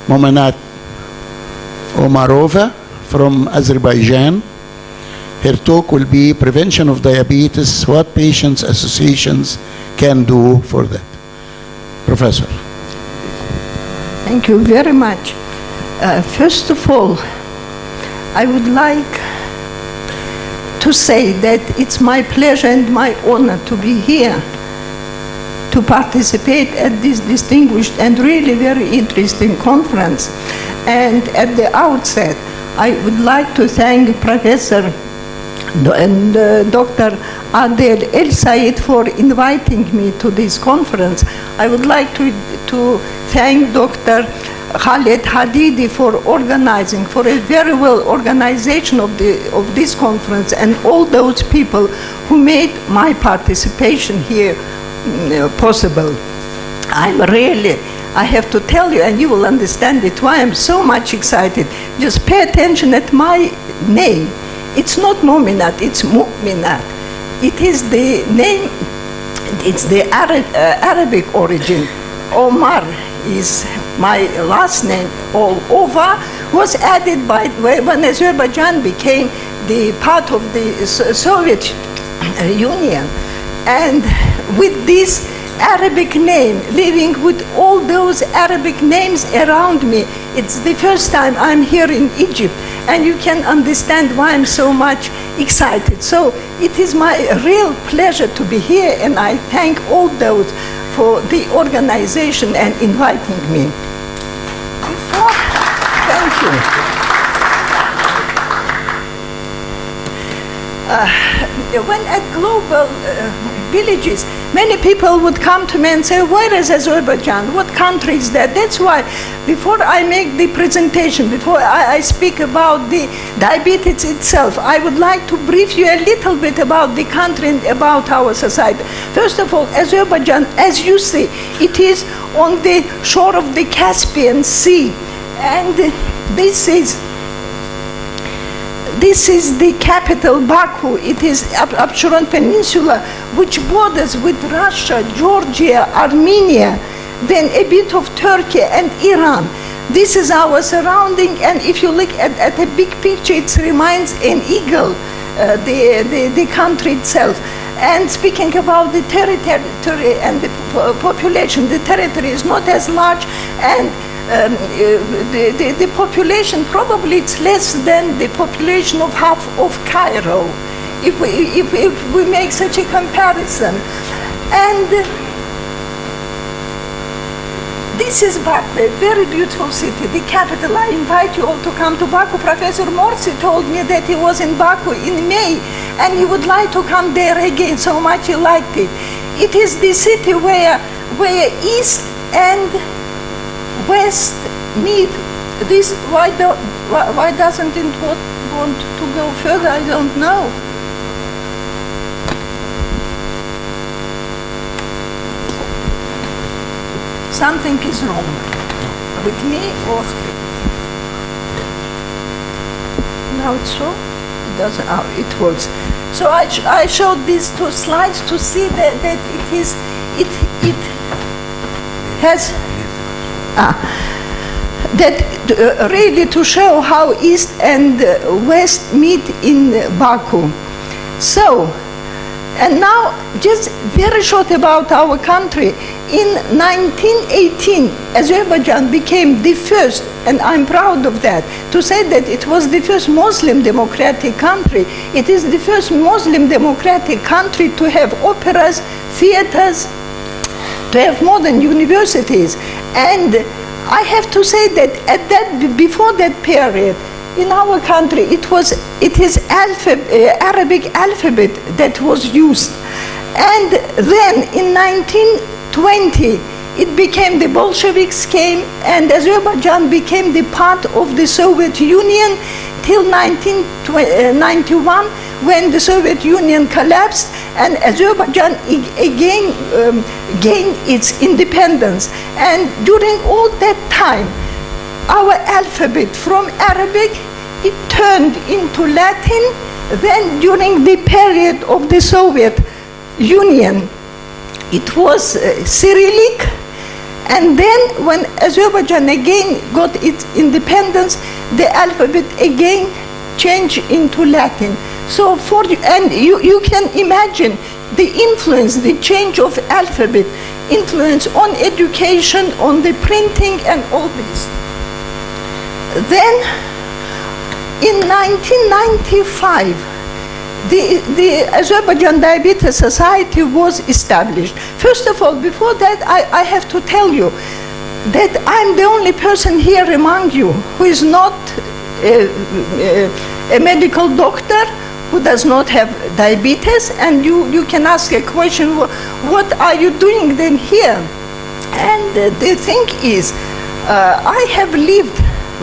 Mominaat Omarova from Azerbaijan. Her talk will be Prevention of Diabetes, what patients' associations can do for that. Professor. Thank you very much. First of all, I would like to say that it's my pleasure and my honor to be here to participate at this distinguished and really very interesting conference. And at the outset, I would like to thank Professor and Dr. Adel El Said for inviting me to this conference. I would like to thank Dr. Khaled Hadidi for organizing, for a very well organization of this conference, and all those people who made my participation here possible. I have to tell you, and you will understand it, why I'm so much excited. Just pay attention at my name. It's not Mominaat, it's Mominaat. It is the name, it's the Arabic origin. Omar is my last name. Ova was added by when Azerbaijan became the part of the Soviet Union. And with this Arabic name, living with all those Arabic names around me, it's the first time I'm here in Egypt, and you can understand why I'm so much excited. So it is my real pleasure to be here, and I thank all those for the organization and inviting me. Thank you. When at global villages, many people would come to me and say, where is Azerbaijan? What country is that? That's why before I make the presentation, before I speak about the diabetes itself, I would like to brief you a little bit about the country and about our society. First of all, Azerbaijan, as you see, it is on the shore of the Caspian Sea. And this is the capital, Baku. It is Absheron Peninsula, which borders with Russia, Georgia, Armenia, then a bit of Turkey and Iran. This is our surrounding, and if you look at a big picture, it reminds an eagle, the country itself. And speaking about the territory and the population, the territory is not as large, and the population, probably it's less than the population of half of Cairo, if we make such a comparison. And this is Baku, a very beautiful city, the capital. I invite you all to come to Baku. Professor Morsi told me that he was in Baku in May, and he would like to come there again, so much he liked it. It is the city where East and West meet. This, why doesn't it want to go further? I don't know. Something is wrong with me, or now it's so. It doesn't. Oh, it works. So I showed these two slides to see that it has. That really to show how East and West meet in Baku. So, and now just very short about our country. In 1918, Azerbaijan became the first, and I'm proud of that, to say that it was the first Muslim democratic country. It is the first Muslim democratic country to have operas, theaters, to have modern universities. And I have to say that before that period, in our country, it is Arabic alphabet that was used. And then in 1920, it became the Bolsheviks came, and Azerbaijan became the part of the Soviet Union till 1991, when the Soviet Union collapsed and Azerbaijan again gained its independence. And during all that time, our alphabet from Arabic, it turned into Latin. Then during the period of the Soviet Union, it was Cyrillic, And then when Azerbaijan again got its independence, the alphabet again changed into Latin. So and you can imagine the influence, the change of alphabet, influence on education, on the printing and all this. Then in 1995, the Azerbaijan Diabetes Society was established. First of all, before that, I have to tell you that I'm the only person here among you who is not a medical doctor, who does not have diabetes, and you can ask a question, what are you doing then here? And the thing is, I have lived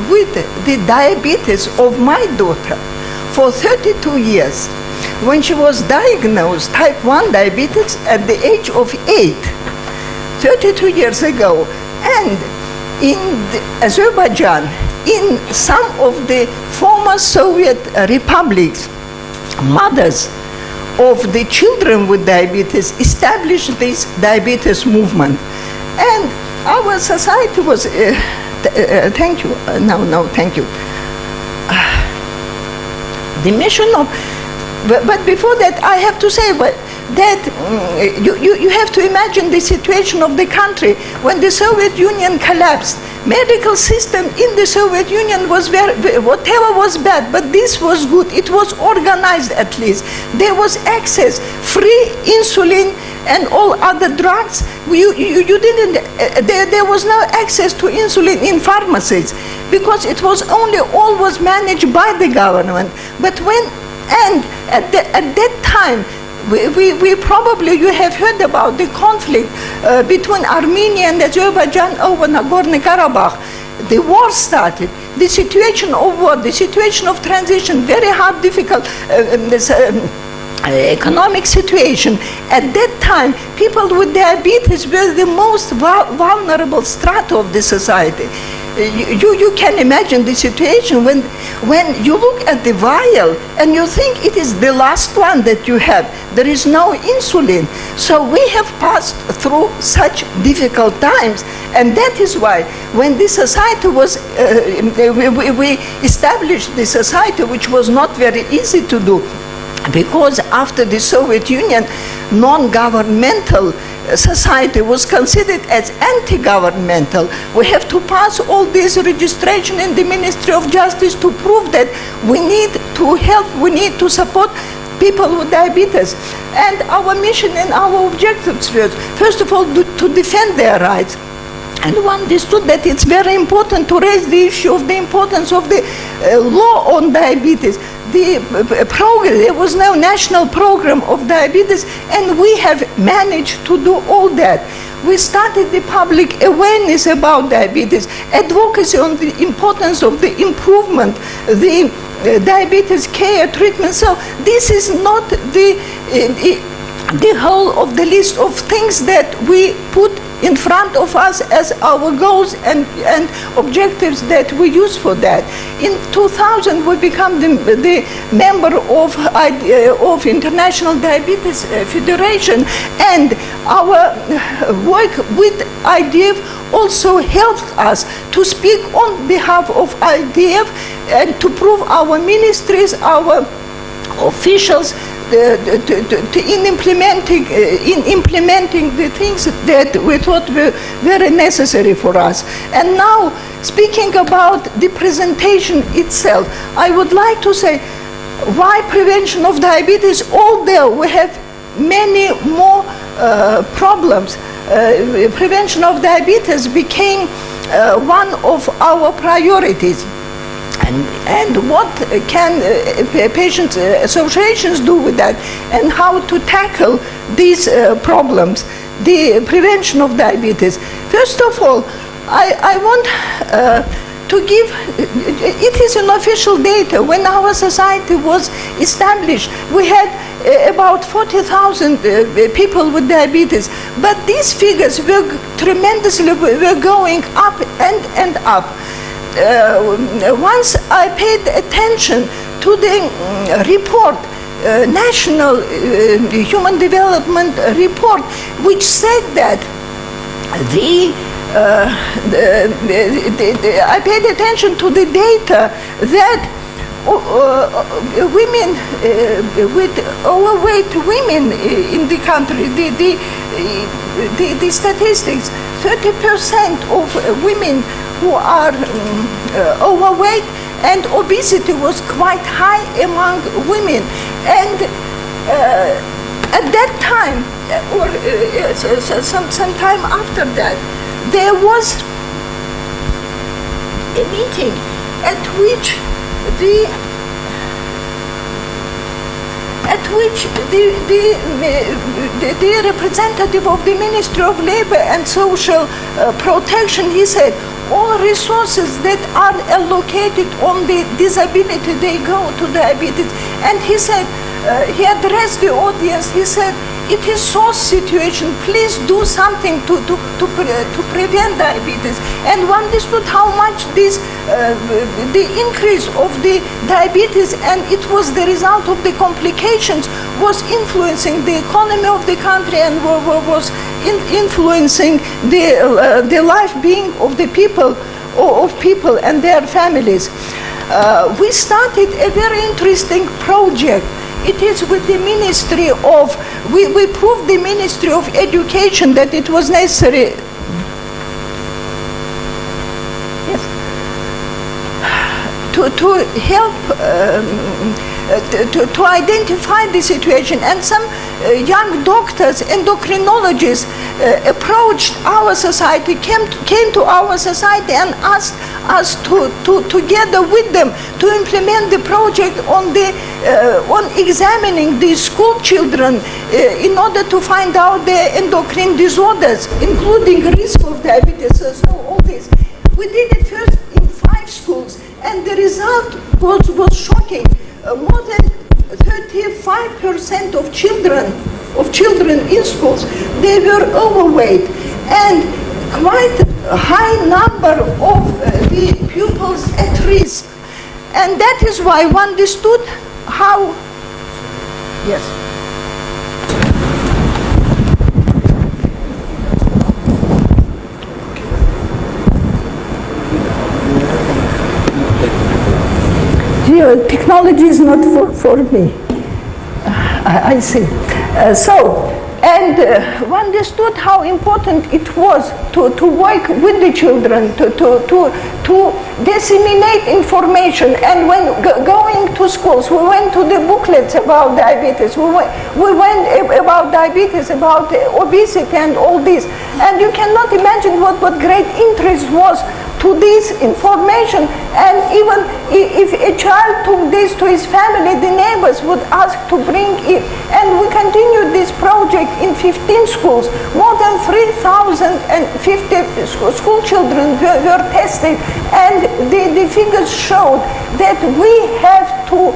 with the diabetes of my daughter for 32 years. When she was diagnosed type 1 diabetes at the age of 8, 32 years ago, and in Azerbaijan, in some of the former Soviet republics, mothers of the children with diabetes established this diabetes movement. And our society was, thank you, no, thank you. The mission of, but before that, I have to say that you have to imagine the situation of the country when the Soviet Union collapsed. Medical system in the Soviet Union was whatever was bad, but this was good. It was organized at least. There was access, free insulin and all other drugs. There was no access to insulin in pharmacies because it was all was managed by the government. But at that time, we probably, you have heard about the conflict between Armenia and Azerbaijan over Nagorno-Karabakh. The war started. The situation of war, the situation of transition, very hard, difficult economic situation. At that time, people with diabetes were the most vulnerable strata of the society. You can imagine the situation when you look at the vial and you think it is the last one that you have. There is no insulin. So we have passed through such difficult times, and that is why when this society was, we established the society, which was not very easy to do, because after the Soviet Union, non-governmental society was considered as anti-governmental. We have to pass all this registration in the Ministry of Justice to prove that we need to help, we need to support people with diabetes. And our mission and our objectives were, first of all, to defend their rights. And we understood that it's very important to raise the issue of the importance of the law on diabetes. There was no national program of diabetes, and we have managed to do all that. We started the public awareness about diabetes, advocacy on the importance of the improvement, the diabetes care treatment. So this is not the whole of the list of things that we put in front of us as our goals and objectives that we use for that. In 2000, we became the member of International Diabetes Federation, and our work with IDF also helped us to speak on behalf of IDF and to prove our ministries, our officials, in implementing the things that we thought were very necessary for us. And now, speaking about the presentation itself, I would like to say why prevention of diabetes, although we have many more problems, prevention of diabetes became one of our priorities. And what can patient associations do with that, and how to tackle these problems, the prevention of diabetes? First of all, I want to give, it is an official data. When our society was established, we had about 40,000 people with diabetes, but these figures were tremendously, were going up and up. Once I paid attention to the report, National Human Development Report, which said that the I paid attention to the data that women with overweight women in the country, the statistics, 30% of women who are overweight, and obesity was quite high among women. And at that time, or some time after that, there was a meeting at which the representative of the Ministry of Labor and Social Protection, he said, all resources that are allocated on the disability, they go to diabetes. And he said, he addressed the audience, he said, it is source situation, please do something to prevent diabetes. And one understood how much this, the increase of the diabetes, and it was the result of the complications, was influencing the economy of the country and was influencing the life being of the people, and their families. We started a very interesting project. It is with the Ministry of, we proved the Ministry of Education that it was necessary. Yes. To help, to identify the situation, and some young doctors, endocrinologists approached our society, came to our society and asked us to together with them to implement the project on examining the school children in order to find out their endocrine disorders, including risk of diabetes. So all this. We did it first in 5 schools, and the result was shocking. More than 35% of children in schools, they were overweight, and quite a high number of the pupils at risk. And that is why one understood how, yes. Technology is not for me. I see. One understood how important it was to work with the children, to disseminate information. And when going to schools, we went to the booklets about diabetes. We went about diabetes, about obesity and all this. And you cannot imagine what great interest was to this information. And even if a child took this to his family, the neighbors would ask to bring it. And we continued this project in 15 schools. More than 3,050 school children were tested. And the figures showed that we have to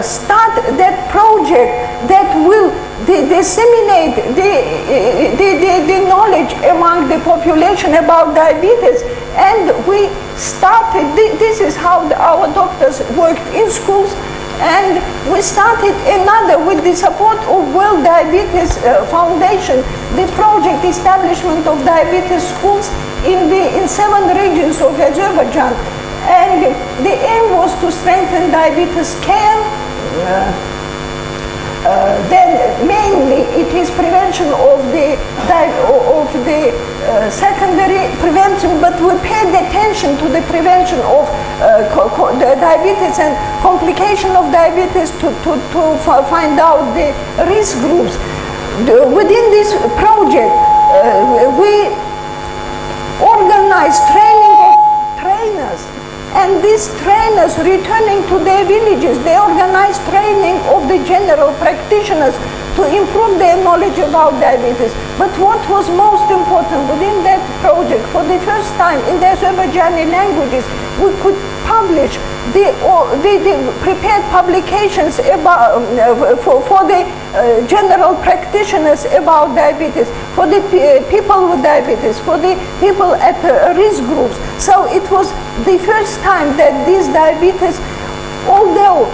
start that project that will disseminate the knowledge among the population about diabetes. And we started, this is how our doctors worked in schools, and we started another with the support of World Diabetes Foundation, the project establishment of diabetes schools in 7 regions of Azerbaijan. And the aim was to strengthen diabetes care. Then mainly it is prevention of the secondary prevention, but we paid attention to the prevention of the diabetes and complication of diabetes to find out the risk groups. Within this project, we organized training of trainers. And these trainers returning to their villages, they organized training of the general practitioners to improve their knowledge about diabetes. But what was most important within that project, for the first time in the Azerbaijani languages, we could publish the prepared publications about, for the general practitioners about diabetes, for the people with diabetes, for the people at risk groups. So it was the first time that these diabetes although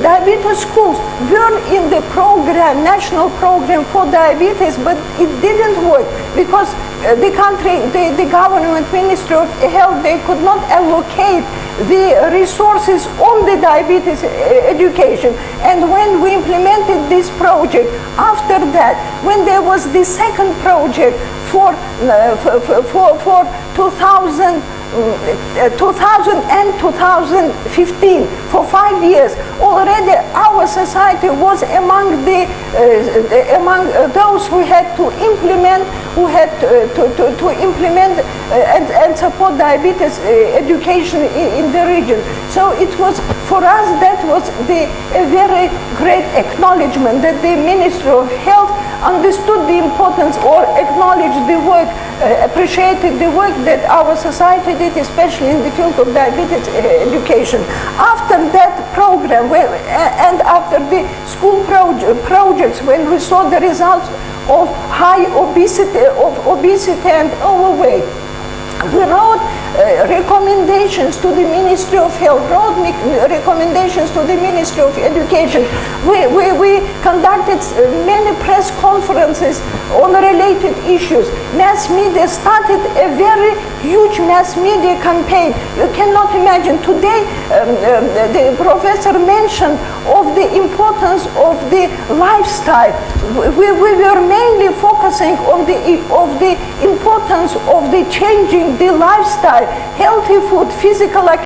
diabetes schools were in the program, national program for diabetes, but it didn't work because the country, the government, Ministry of Health, they could not allocate the resources on the diabetes education. And when we implemented this project, after that, when there was the second project for 2000 and 2015, for 5 years, already our society was among those who had to implement, to implement and support diabetes education in the region. So it was, for us, that was a very great acknowledgement that the Ministry of Health understood the importance or acknowledged the work, appreciated the work that our society did, especially in the field of diabetes education. After that program, and after the school projects, when we saw the results of high obesity and overweight, we wrote recommendations to the Ministry of Health, wrote recommendations to the Ministry of Education. We conducted many press conferences on related issues. Mass media started a very huge mass media campaign. You cannot imagine. Today, the professor mentioned of the importance of the lifestyle. We were mainly focusing on the importance of the changing the lifestyle, healthy food, physical activity,